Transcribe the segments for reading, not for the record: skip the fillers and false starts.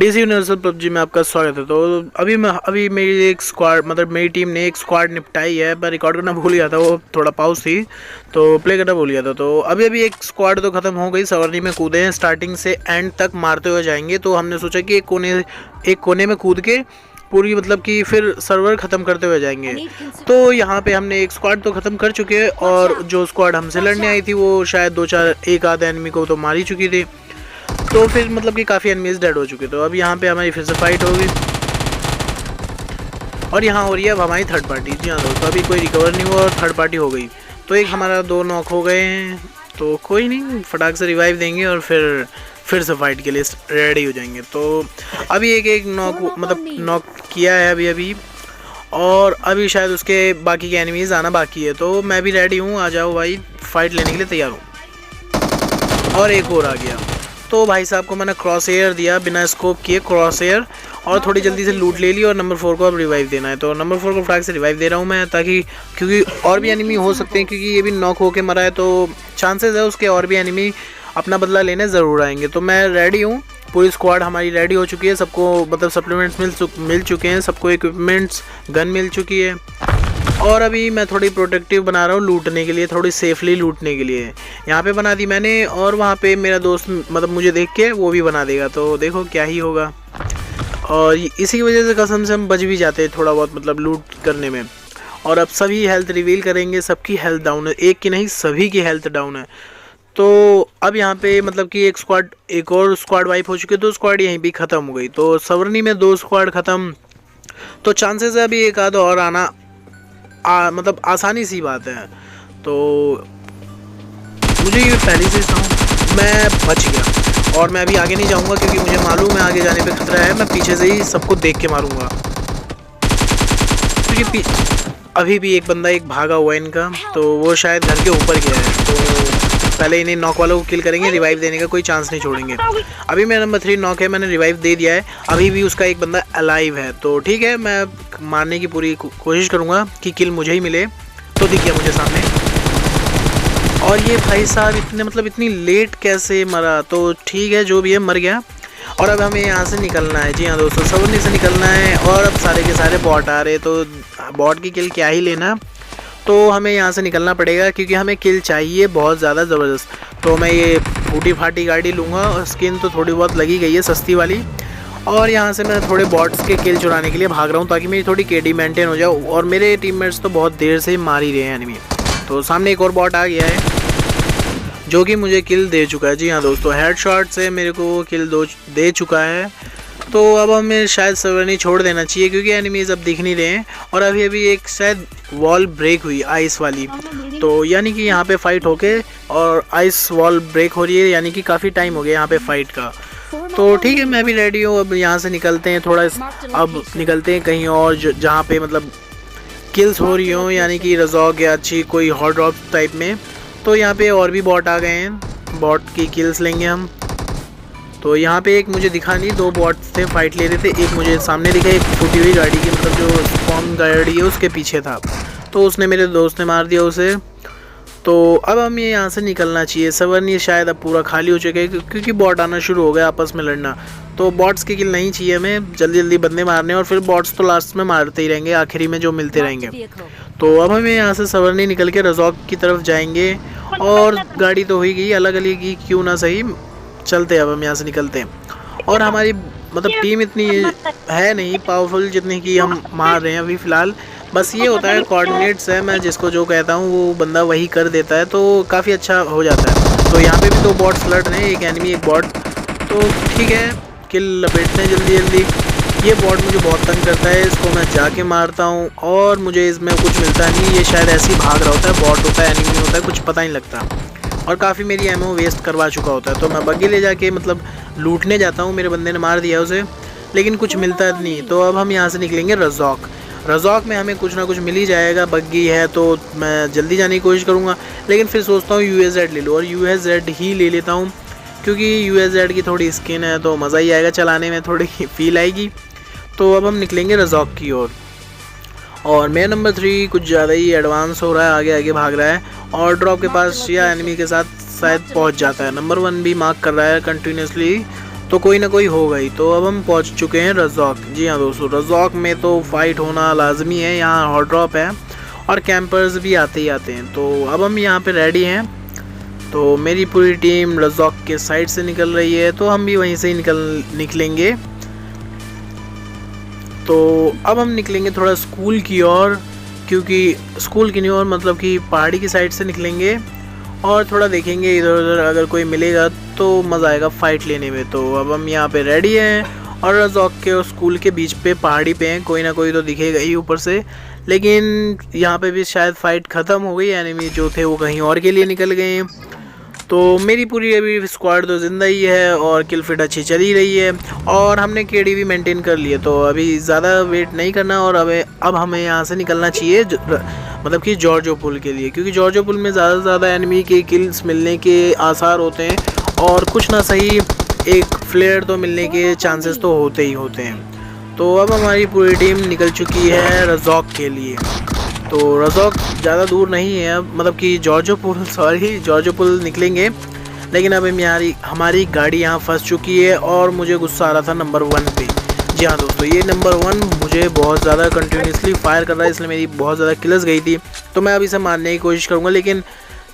DC universal PUBG में आपका स्वागत है। तो अभी मेरी एक स्क्वाड मतलब मेरी टीम ने एक स्क्वाड निपटाई है, पर रिकॉर्ड करना भूल गया था, वो थोड़ा पॉज थी तो प्ले करना भूल गया था। तो अभी एक स्क्वाड तो ख़त्म हो गई, सवारी में कूदे हैं, स्टार्टिंग से एंड तक मारते हुए जाएंगे। तो हमने सोचा कि एक कोने में कूद के पूरी मतलब कि फिर सर्वर ख़त्म करते हुए जाएंगे। तो यहाँ पे हमने एक स्क्वाड तो ख़त्म कर चुके हैं, और जो स्क्वाड हमसे लड़ने आई थी वो शायद एक आध एनिमी को तो मारी चुकी थी। तो फिर मतलब कि काफ़ी एनिमीज डेड हो चुके। तो अब यहाँ पे हमारी फिर से फाइट होगी, और यहाँ हो रही है अब हमारी थर्ड पार्टी। जी हाँ दोस्तों, अभी कोई रिकवर नहीं हुआ और थर्ड पार्टी हो गई। तो एक हमारा 2 नॉक हो गए हैं, तो कोई नहीं, फटाक से रिवाइव देंगे और फिर से फाइट के लिए रेडी हो जाएंगे। तो अभी एक नॉक किया है अभी, और अभी शायद उसके बाकी के एनिमीज़ आना बाकी है। तो मैं भी रेडी हूँ, आ जाओ भाई, फाइट लेने के लिए तैयार हूँ। और एक और आ गया। तो भाई साहब को मैंने क्रॉस एयर दिया, बिना स्कोप किए क्रॉस एयर, और थोड़ी जल्दी से लूट ले ली। और नंबर 4 को अब रिवाइव देना है। तो नंबर 4 को फटाक से रिवाइव दे रहा हूँ मैं, ताकि क्योंकि और भी एनिमी हो सकते हैं, क्योंकि ये भी नॉक होके मरा है, तो चांसेस है उसके और भी एनिमी अपना बदला लेने ज़रूर आएंगे। तो मैं रेडी हूँ, पूरी स्क्वाड हमारी रेडी हो चुकी है, सबको मतलब सप्लीमेंट्स मिल चुके हैं, सबको इक्विपमेंट्स गन मिल चुकी है। और अभी मैं थोड़ी प्रोटेक्टिव बना रहा हूँ लूटने के लिए, थोड़ी सेफली लूटने के लिए यहाँ पे बना दी मैंने। और वहाँ पे मेरा दोस्त मतलब मुझे देख के वो भी बना देगा, तो देखो क्या ही होगा। और इसी की वजह से कसम से हम बच भी जाते हैं थोड़ा बहुत मतलब लूट करने में। और अब सभी हेल्थ रिवील करेंगे, सबकी हेल्थ डाउन है, एक की नहीं सभी की हेल्थ डाउन है। तो अब यहाँ पे मतलब कि एक और स्क्वाड वाइप हो चुकी है, 2 स्क्वाड यहीं भी ख़त्म हो गई। तो सवरनी में 2 स्क्वाड ख़त्म, तो चांसेस है अभी एक आध और आना मतलब आसानी सी बात है। तो मुझे ये पहले से मैं बच गया, और मैं अभी आगे नहीं जाऊंगा, क्योंकि मुझे मालूम है आगे जाने पे खतरा है। मैं पीछे से ही सबको देख के मारूंगा, क्योंकि अभी भी एक बंदा भागा हुआ है इनका, तो वो शायद घर के ऊपर गया है। तो पहले इन्हें नॉक वालों को किल करेंगे, रिवाइव देने का कोई चांस नहीं छोड़ेंगे। अभी मेरा नंबर 3 नॉक है, मैंने रिवाइव दे दिया है, अभी भी उसका एक बंदा अलाइव है। तो ठीक है, मैं मारने की पूरी कोशिश करूँगा कि किल मुझे ही मिले। तो दिख गया मुझे सामने, और ये भाई साहब इतनी लेट कैसे मरा। तो ठीक है, जो भी है मर गया। और अब हमें यहाँ से निकलना है। जी हाँ दोस्तों, सवरनी से निकलना है, और अब सारे के सारे बॉट आ रहे, तो बॉट की किल क्या ही लेना। तो हमें यहाँ से निकलना पड़ेगा, क्योंकि हमें किल चाहिए बहुत ज़्यादा ज़बरदस्त। तो मैं ये फूटी फाटी गाड़ी लूँगा, और स्किन तो थोड़ी बहुत लगी गई है सस्ती वाली। और यहाँ से मैं थोड़े बॉट्स के किल चुराने के लिए भाग रहा हूँ, ताकि मेरी थोड़ी केडी मेंटेन हो जाए। और मेरे टीममेट्स तो बहुत देर से मार ही रहे हैं एनिमी। तो सामने एक और बॉट आ गया है, जो कि मुझे किल दे चुका है। जी हाँ दोस्तों, हेडशॉट से मेरे को किल दे चुका है। तो अब हमें शायद सवरनी छोड़ देना चाहिए, क्योंकि एनिमीज़ अब दिख नहीं रहे हैं। और अभी एक शायद वॉल ब्रेक हुई आइस वाली, तो यानी कि यहाँ पे फाइट होके और आइस वॉल ब्रेक हो रही है, यानी कि काफ़ी टाइम हो गया यहाँ पे फाइट का। तो ठीक है, मैं भी रेडी हूँ। अब यहाँ से निकलते हैं अब निकलते हैं कहीं और जहाँ पे मतलब किल्स हो रही हो, यानी कि रजॉक या अच्छी कोई हॉट ड्रॉप टाइप में। तो यहाँ पे और भी बॉट आ गए हैं, बॉट की किल्स लेंगे हम। तो यहाँ पे एक मुझे दिखा नहीं, 2 बॉट थे फाइट ले रहे थे। एक मुझे सामने दिखा, एक फूटी हुई गाड़ी की मतलब जो स्पॉन गाड़ी है उसके पीछे था, तो उसने मेरे दोस्त ने मार दिया उसे। तो अब हमें यहाँ से निकलना चाहिए। सवरनी शायद अब पूरा खाली हो चुका है, क्योंकि बॉट आना शुरू हो गया आपस में लड़ना। तो बॉट्स की किल नहीं चाहिए हमें, जल्दी बंदे मारने, और फिर बॉट्स तो लास्ट में मारते ही रहेंगे, आखिरी में जो मिलते रहेंगे। तो अब हमें यहाँ से सवरनी निकल के रजॉक की तरफ जाएंगे। और गाड़ी तो हुई गई, अलग अलग ही क्यों ना सही, चलते अब हम यहाँ से निकलते हैं। और हमारी मतलब टीम इतनी है नहीं पावरफुल जितनी कि हम मार रहे हैं अभी फ़िलहाल। बस ये होता है कोऑर्डिनेट्स है, मैं जिसको जो कहता हूँ वो बंदा वही कर देता है, तो काफ़ी अच्छा हो जाता है। तो यहाँ पे भी 2 बॉट्स लड़ रहे हैं, एक एनिमी एक बॉट। तो ठीक है, किल लपेटते हैं जल्दी। ये बॉट मुझे बहुत तंग करता है, इसको मैं जाके मारता हूँ, और मुझे इसमें कुछ मिलता नहीं। ये शायद ऐसे ही भाग रहा होता है, बॉट होता है एनिमी होता है, कुछ पता नहीं लगता। और काफ़ी मेरी एमओ वेस्ट करवा चुका होता है। तो मैं बग्गी ले जाके मतलब लूटने जाता हूँ, मेरे बंदे ने मार दिया उसे, लेकिन कुछ मिलता नहीं। तो अब हम यहाँ से निकलेंगे रजॉक में हमें कुछ ना कुछ मिल ही जाएगा। बग्गी है तो मैं जल्दी जाने की कोशिश करूँगा, लेकिन फिर सोचता हूँ UAZ ले लो, और UAZ ही ले लेता हूँ, क्योंकि UAZ की थोड़ी स्किन है तो मज़ा ही आएगा, चलाने में थोड़ी फील आएगी। तो अब हम निकलेंगे रजॉक की ओर। और मेरा नंबर 3 कुछ ज़्यादा ही एडवांस हो रहा है, आगे भाग रहा है, और ड्रॉप के पास या एनिमी के साथ शायद पहुंच जाता है। नंबर 1 भी मार्क कर रहा है कंटिन्यूसली। तो कोई ना कोई होगा ही। तो अब हम पहुंच चुके हैं रज़ॉक। जी हाँ दोस्तों, रज़ॉक में तो फाइट होना लाजमी है, यहाँ हॉट ड्रॉप है और कैंपर्स भी आते ही आते हैं। तो अब हम यहाँ पे रेडी हैं। तो मेरी पूरी टीम रज़ॉक के साइड से निकल रही है, तो हम भी वहीं से ही निकलेंगे। तो अब हम निकलेंगे थोड़ा स्कूल की ओर, क्योंकि स्कूल की ओर मतलब कि पहाड़ी की साइड से निकलेंगे और थोड़ा देखेंगे इधर उधर, अगर कोई मिलेगा तो मज़ा आएगा फ़ाइट लेने में। तो अब हम यहाँ पे रेडी हैं और रज़ॉक के और स्कूल के बीच पे पहाड़ी पे हैं, कोई ना कोई तो दिखेगा ही ऊपर से। लेकिन यहाँ पे भी शायद फ़ाइट ख़त्म हो गई, एनिमी जो थे वो कहीं और के लिए निकल गए हैं। तो मेरी पूरी अभी स्क्वाड तो ज़िंदा ही है और किल फिट अच्छी चली रही है और हमने केडी भी मेंटेन कर लिए। तो अभी ज़्यादा वेट नहीं करना और अब हमें यहाँ से निकलना चाहिए, मतलब कि जॉर्जो पुल के लिए, क्योंकि जॉर्जो पुल में ज़्यादा से ज़्यादा एनिमी के किल्स मिलने के आसार होते हैं और कुछ ना सही एक फ्लेयर तो मिलने के चांसेस तो होते ही होते हैं। तो अब हमारी पूरी टीम निकल चुकी है रज़ॉक के लिए। तो रज़ॉक ज़्यादा दूर नहीं है, अब मतलब कि जॉर्जो पुल निकलेंगे। लेकिन अब हमारी गाड़ी यहाँ फंस चुकी है और मुझे गुस्सा आ रहा था नंबर 1 पे। जी हाँ दोस्तों, ये नंबर 1 मुझे बहुत ज़्यादा कंटिन्यूसली फायर कर रहा है, इसलिए मेरी बहुत ज़्यादा किल्स गई थी। तो मैं अभी इसे मारने की कोशिश करूँगा, लेकिन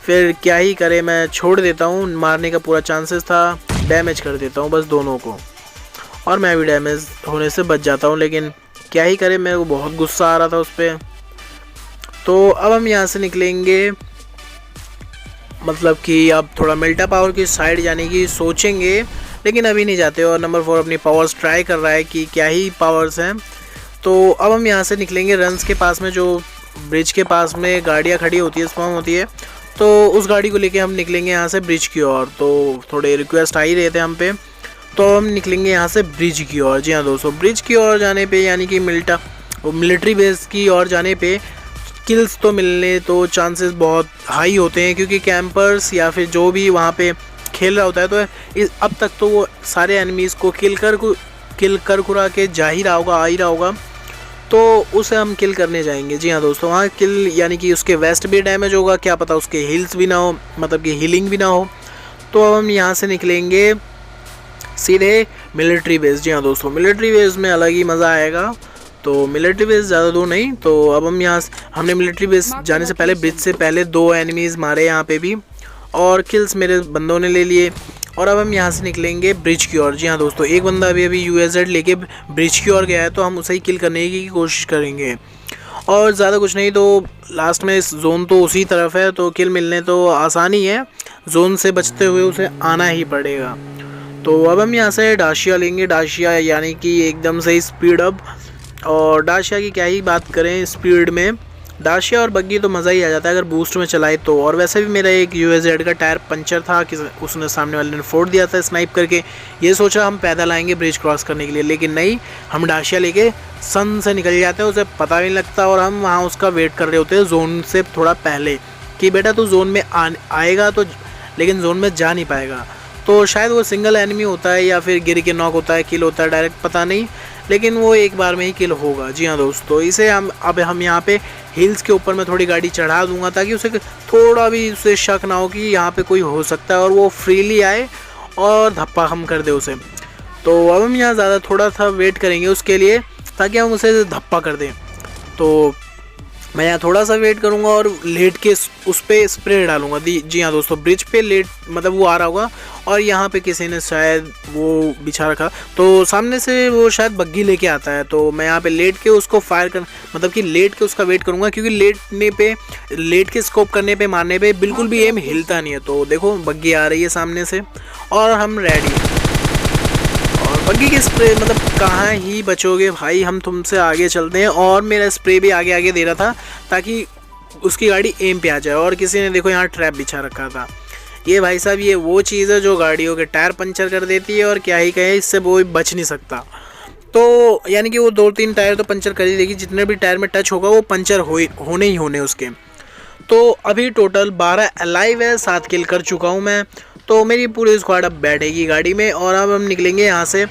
फिर क्या ही करे, मैं छोड़ देता हूँ। मारने का पूरा चांसेस था, डैमेज कर देता हूँ बस दोनों को, और मैं भी डैमेज होने से बच जाता हूँ। लेकिन क्या ही करे, मेरे को बहुत गुस्सा आ रहा था उस पर। तो अब हम यहाँ से निकलेंगे, मतलब कि अब थोड़ा मिल्टा पावर की साइड जाने की सोचेंगे, लेकिन अभी नहीं जाते। और नंबर 4 अपनी पावर्स ट्राई कर रहा है कि क्या ही पावर्स हैं। तो अब हम यहाँ से निकलेंगे रन्स के पास में, जो ब्रिज के पास में गाड़ियाँ खड़ी होती है, स्पॉन होती है। तो उस गाड़ी को लेके हम निकलेंगे यहाँ से ब्रिज की ओर। तो थोड़े रिक्वेस्ट आ ही रहे थे हम पे, तो हम निकलेंगे यहाँ से ब्रिज की ओर। जी हाँ दोस्तों, ब्रिज की ओर जाने पे यानी कि मिलिट्री बेस की ओर जाने पे किल्स तो मिलने तो चांसेस बहुत हाई होते हैं, क्योंकि कैंपर्स या फिर जो भी वहाँ पे खेल रहा होता है, तो अब तक तो वो सारे एनिमीज़ को किल कर कुरा के जा ही रहा होगा, आ ही रहा होगा। तो उसे हम किल करने जाएंगे। जी हाँ दोस्तों, वहाँ किल यानी कि उसके वेस्ट भी डैमेज होगा, क्या पता उसके हील्स भी ना हो, मतलब कि हीलिंग भी ना हो। तो अब हम यहाँ से निकलेंगे सीधे मिलिट्री बेस। जी हाँ दोस्तों, मिलिट्री बेस में अलग ही मज़ा आएगा। तो मिलिट्री बेस ज़्यादा दूर नहीं। तो अब हमने मिलिट्री बेस जाने से पहले ब्रिज से पहले 2 एनिमीज़ मारे यहाँ पे भी, और किल्स मेरे बंदों ने ले लिए। और अब हम यहाँ से निकलेंगे ब्रिज की ओर। जी हाँ दोस्तों, एक बंदा अभी UAZ लेके ब्रिज की ओर गया है, तो हम उसे ही किल करने की कोशिश करेंगे। और ज़्यादा कुछ नहीं, तो लास्ट में जोन तो उसी तरफ है, तो किल मिलने तो आसानी है, जोन से बचते हुए उसे आना ही पड़ेगा। तो अब हम यहाँ से डाशिया लेंगे। डाशिया यानी कि एकदम से स्पीड अप, और डाशिया की क्या ही बात करें स्पीड में, डाशिया और बग्गी तो मज़ा ही आ जाता है अगर बूस्ट में चलाए तो। और वैसे भी मेरा एक UAZ का टायर पंचर था कि उसने सामने वाले ने फोड़ दिया था स्नाइप करके। ये सोचा हम पैदल आएंगे ब्रिज क्रॉस करने के लिए, लेकिन नहीं, हम डाशिया लेके सन से निकल जाते हैं, उसे पता भी नहीं लगता। और हम वहाँ उसका वेट कर रहे होते हैं जोन से थोड़ा पहले, कि बेटा तू जोन में आएगा तो, लेकिन जोन में जा नहीं पाएगा। तो शायद वो सिंगल एनिमी होता है या फिर गिर के नॉक होता है, किल होता है डायरेक्ट, पता नहीं, लेकिन वो एक बार में ही किल होगा। जी हाँ दोस्तों, इसे हम यहाँ पे हिल्स के ऊपर में थोड़ी गाड़ी चढ़ा दूंगा, ताकि उसे थोड़ा भी उसे शक ना हो कि यहाँ पे कोई हो सकता है, और वो फ्रीली आए और धप्पा हम कर दे उसे। तो अब हम यहाँ ज़्यादा थोड़ा सा वेट करेंगे उसके लिए, ताकि हम उसे धप्पा कर दें। तो मैं यहाँ थोड़ा सा वेट करूँगा और लेट के उस पर स्प्रे डालूंगा। जी हाँ दोस्तों, ब्रिज पे लेट मतलब वो आ रहा होगा, और यहाँ पे किसी ने शायद वो बिछा रखा, तो सामने से वो शायद बग्गी लेके आता है। तो मैं यहाँ पे लेट के उसको मतलब कि लेट के उसका वेट करूँगा, क्योंकि लेट के स्कोप करने पे मारने पे बिल्कुल भी एम हिलता नहीं है। तो देखो बग्गी आ रही है सामने से और हम रेडी हैं। और बग्गी के स्प्रे मतलब कहाँ ही बचोगे भाई, हम तुमसे आगे चलते हैं। और मेरा स्प्रे भी आगे आगे दे रहा था ताकि उसकी गाड़ी एम पे आ जाए। और किसी ने देखो यहाँ ट्रैप बिछा रखा था। ये भाई साहब, ये वो चीज़ है जो गाड़ियों के टायर पंचर कर देती है, और क्या ही कहे, इससे वो बच नहीं सकता। तो यानी कि वो 2-3 टायर तो पंचर कर ही देगी, जितने भी टायर में टच होगा वो पंचर होने ही होने उसके। तो अभी टोटल 12 अलाइव है, 7 किल कर चुका हूँ मैं। तो मेरी पूरी स्क्वाड अब बैठेगी गाड़ी में, और अब हम निकलेंगे यहाँ से।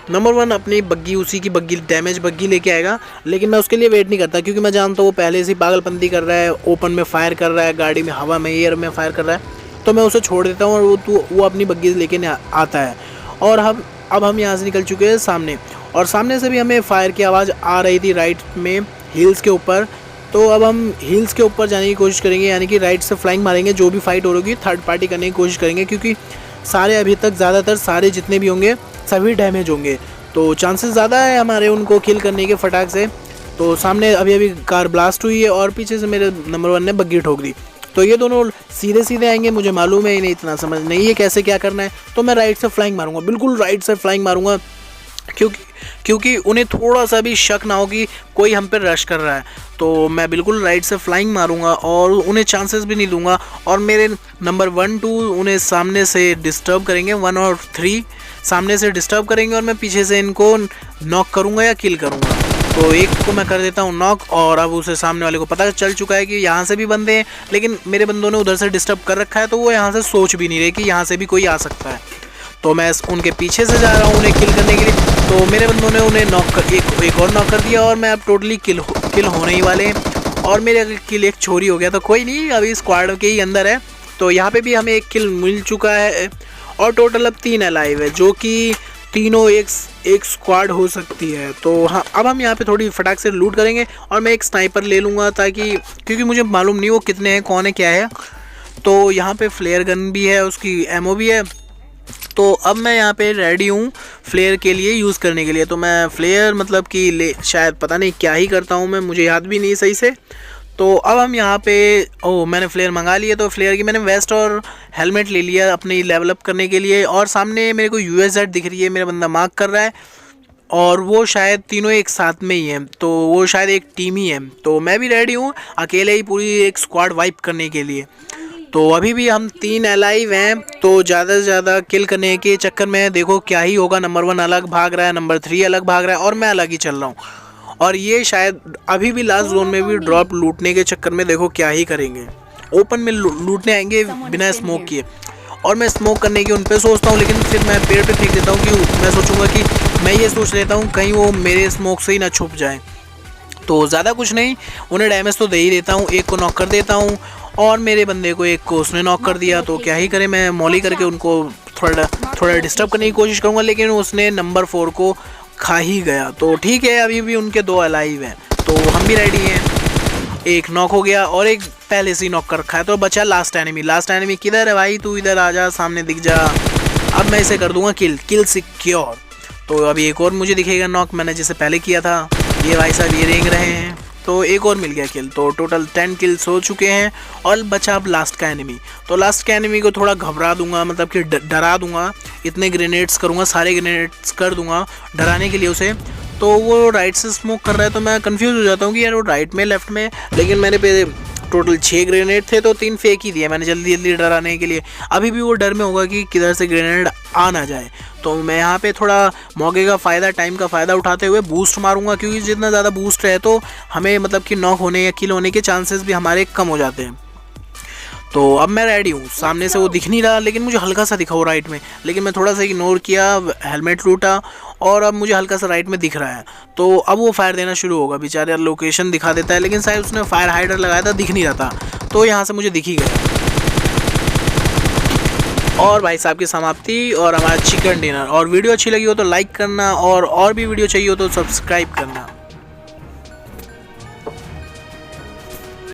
नंबर 1 अपनी बग्गी, उसी की बग्गी, डैमेज बग्गी लेके आएगा, लेकिन मैं उसके लिए वेट नहीं करता, क्योंकि मैं जानता हूँ वो पहले से पागलपंती कर रहा है, ओपन में फायर कर रहा है, गाड़ी में, हवा में, एयर में फायर कर रहा है। तो मैं उसे छोड़ देता हूँ और वो अपनी बग्गी लेके आता है। और हम अब हम यहाँ से निकल चुके हैं सामने, और सामने से भी हमें फायर की आवाज़ आ रही थी राइट में हिल्स के ऊपर। तो अब हम हिल्स के ऊपर जाने की कोशिश करेंगे, यानी कि राइट से फ्लाइंग मारेंगे। जो भी फाइट हो रही थर्ड पार्टी करने की कोशिश करेंगे, क्योंकि सारे अभी तक ज़्यादातर सारे जितने भी होंगे सभी डैमेज होंगे, तो चांसेस ज़्यादा है हमारे उनको किल करने के फटाक से। तो सामने अभी अभी कार ब्लास्ट हुई है और पीछे से मेरे नंबर 1 ने बग्गी ठोक दी। तो ये दोनों सीधे सीधे आएंगे, मुझे मालूम है इन्हें इतना समझ नहीं है कैसे क्या करना है। तो मैं राइट से फ्लाइंग मारूंगा, बिल्कुल राइट से फ्लाइंग मारूंगा, क्योंकि उन्हें थोड़ा सा भी शक ना हो कि कोई हम पे रश कर रहा है। तो मैं बिल्कुल राइट से फ्लाइंग मारूंगा और उन्हें चांसेस भी नहीं दूंगा। और मेरे नंबर 1, 2 उन्हें सामने से डिस्टर्ब करेंगे, 1 और 3 सामने से डिस्टर्ब करेंगे और मैं पीछे से इनको नॉक करूंगा या किल करूंगा। तो एक को मैं कर देता हूँ नॉक, और अब उसे सामने वाले को पता चल चुका है कि यहाँ से भी बंदे हैं, लेकिन मेरे बंदों ने उधर से डिस्टर्ब कर रखा है, तो वो यहाँ से सोच भी नहीं रहे कि यहाँ से भी कोई आ सकता है। तो मैं उनके पीछे से जा रहा हूँ उन्हें किल करने के लिए। तो मेरे बंदों ने उन्हें नॉक कर एक और नॉक कर दिया, और मैं अब टोटली किल होने ही वाले हैं। और मेरे किल एक चोरी हो गया, तो कोई नहीं, अभी स्क्वाड के ही अंदर है। तो यहाँ पे भी हमें एक किल मिल चुका है, और टोटल अब 3 अलाइव है, जो कि तीनों एक स्क्वाड हो सकती है। तो हाँ, अब हम यहाँ पे थोड़ी फटाक से लूट करेंगे, और मैं एक स्नाइपर ले लूँगा, ताकि क्योंकि मुझे मालूम नहीं वो कितने हैं, कौन है, क्या है। तो यहाँ पे फ्लेयर गन भी है, उसकी एमओ भी है। तो अब मैं यहाँ पे रेडी हूँ फ्लेयर के लिए यूज़ करने के लिए। तो मैं फ्लेयर मतलब कि शायद पता नहीं क्या ही करता हूँ मैं, मुझे याद भी नहीं सही से। तो अब हम यहाँ पे मैंने फ्लेयर मंगा लिया। तो फ्लेयर की मैंने वेस्ट और हेलमेट ले लिया अपनी लेवल अप करने के लिए। और सामने मेरे को USZ दिख रही है, मेरा बंदा मार्क कर रहा है, और वो शायद तीनों एक साथ में ही हैं, तो वो शायद एक टीम ही है। तो मैं भी रेडी हूँ अकेले ही पूरी एक स्क्वाड वाइप करने के लिए। तो अभी भी हम 3 अलाइव हैं, तो ज़्यादा से ज़्यादा किल करने के चक्कर में देखो क्या ही होगा। नंबर 1 अलग भाग रहा है, नंबर 3 अलग भाग रहा है, और मैं अलग ही चल रहा हूँ। और ये शायद अभी भी लास्ट जोन में भी ड्रॉप लूटने के चक्कर में देखो क्या ही करेंगे, ओपन में लूटने आएंगे बिना स्मोक किए। और मैं स्मोक करने की उन पर सोचता हूँ, लेकिन फिर मैं पेड़ पे फेंक देता हूँ कि मैं सोचूंगा कि मैं ये सोच लेता हूँ कहीं वो मेरे स्मोक से ही ना छुप जाए। तो ज़्यादा कुछ नहीं, उन्हें डैमेज तो दे ही देता हूँ, एक को नॉक कर देता हूँ, और मेरे बंदे को एक को उसने नॉक कर दिया। तो क्या ही करें, मैं मॉली करके उनको थोड़ा डिस्टर्ब करने की कोशिश करूँगा, लेकिन उसने नंबर 4 को खा ही गया। तो ठीक है, अभी भी उनके 2 अलाइव हैं, तो हम भी रेडी हैं। एक नॉक हो गया और एक पहले से ही नॉक कर रखा है। तो बचा लास्ट एनिमी किधर है भाई, तू इधर आ जा, सामने दिख जा। अब मैं इसे कर दूंगा किल सिक्योर। तो अभी एक और मुझे दिखेगा नॉक, मैंने जैसे पहले किया था। ये भाई साहब ये रेंग रहे हैं, तो एक और मिल गया किल। तो टोटल 10 किल्स हो चुके हैं, और बचा अब लास्ट का एनिमी। तो लास्ट का एनिमी को थोड़ा घबरा दूंगा, मतलब कि डरा दूंगा, इतने ग्रेनेड्स करूंगा, सारे ग्रेनेड्स कर दूंगा डराने के लिए उसे। तो वो राइट से स्मोक कर रहा है, तो मैं कंफ्यूज हो जाता हूँ कि यार वो राइट में लेफ्ट में, लेकिन मैंने पे टोटल 6 ग्रेनेड थे, तो 3 फेंक ही दिए मैंने जल्दी डराने के लिए। अभी भी वो डर में होगा कि किधर से ग्रेनेड आ ना जाए। तो मैं यहाँ पे थोड़ा मौके का फ़ायदा, टाइम का फ़ायदा उठाते हुए बूस्ट मारूंगा, क्योंकि जितना ज़्यादा बूस्ट है तो हमें मतलब कि नॉक होने या किल होने के चांसेस भी हमारे कम हो जाते हैं। तो अब मैं रेडी हूँ, सामने से वो दिख नहीं रहा, लेकिन मुझे हल्का सा दिखा वो राइट में, लेकिन मैं थोड़ा सा इग्नोर किया, हेलमेट लूटा, और अब मुझे हल्का सा राइट में दिख रहा है। तो अब वो फायर देना शुरू होगा, बेचारे लोकेशन दिखा देता है, लेकिन शायद उसने फायर हाइडर लगाया था, दिख नहीं रहा था, तो यहाँ से मुझे दिख ही गया। और भाई साहब की समाप्ति और हमारा चिकन डिनर। और वीडियो अच्छी लगी हो तो लाइक करना, और भी वीडियो चाहिए हो तो सब्सक्राइब करना।